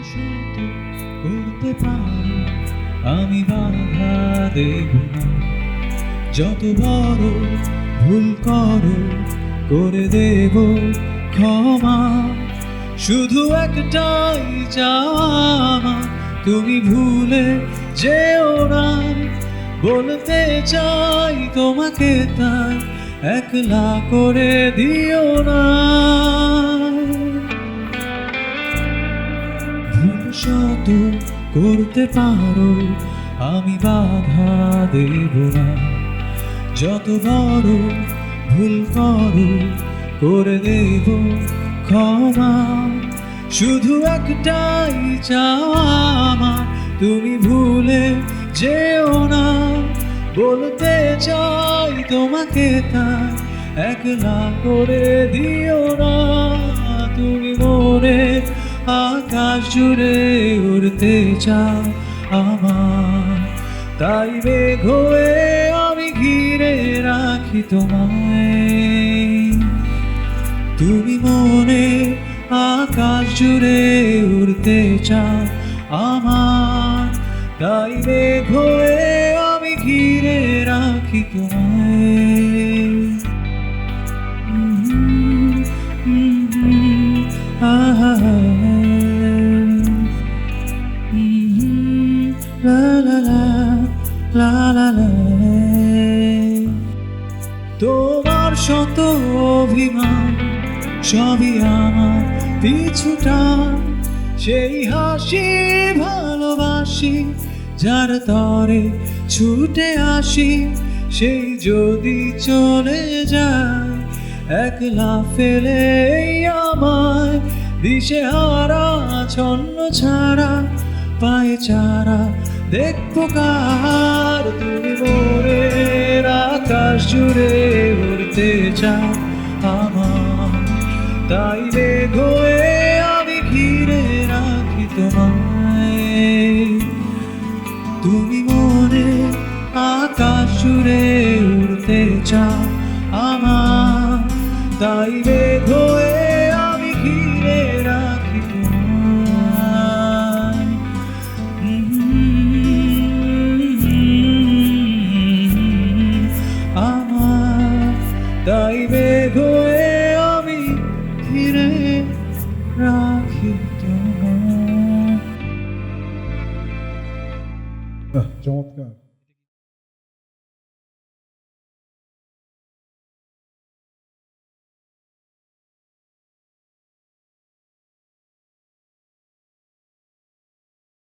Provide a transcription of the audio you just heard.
শত করতে পারো, আমি বাধা দেব না। যত বড় ভুল করো, করে দেব ক্ষমা। শুধু একটাই চাওয়া আমার, তুমি ভুলে যেও না। বলতে চাই তোমাকে তাই, একলা করে দিও না। ভুল শত করতে পারো, আমি বাধা দেব না। যত বড় ভুল করো, করে দেব ক্ষমা। শুধু একটাই চাওয়া আমার, তুমি ভুলে যেও না। বলতে চাই তোমাকে তাই, একলা করে দিও না। তুমি মনে আকাশ জুড়ে উড়তে চাও আমার, তাই মেঘ হয়ে আমি ঘিরে রাখি তোমায়। তুমি মনে আকাশ জুড়ে উড়তে চাও আমার, তাই মেঘ হয়ে আমি ঘিরে রাখি তোমায়। আহা, লা লা লা লা লা লা। তোমার শত অভিমান সবই আমার পিছুটা, সেই হাসি ভালোবাসি যার তরে ছুটে আসি। সেই যদি চলে যায় একলা ফেলে আমায়, দিশেহারা ছন্ন ছাড়া পায়ে চারা দেখবো কার। তুমি মোরের আকাশ জুড়ে উড়তে চাও আমার, তাই মেঘ হয়ে আমি ঘিরে রাখি তোমায়। তুমি মনে আকাশ জুড়ে উড়তে চাও আমার, তাই মেঘ হয়ে আমি ঘিরে রাখি তোমায়। আমার তাই মেঘ হয়ে আমি ঘিরে রাখি তোমায়। চমৎকার।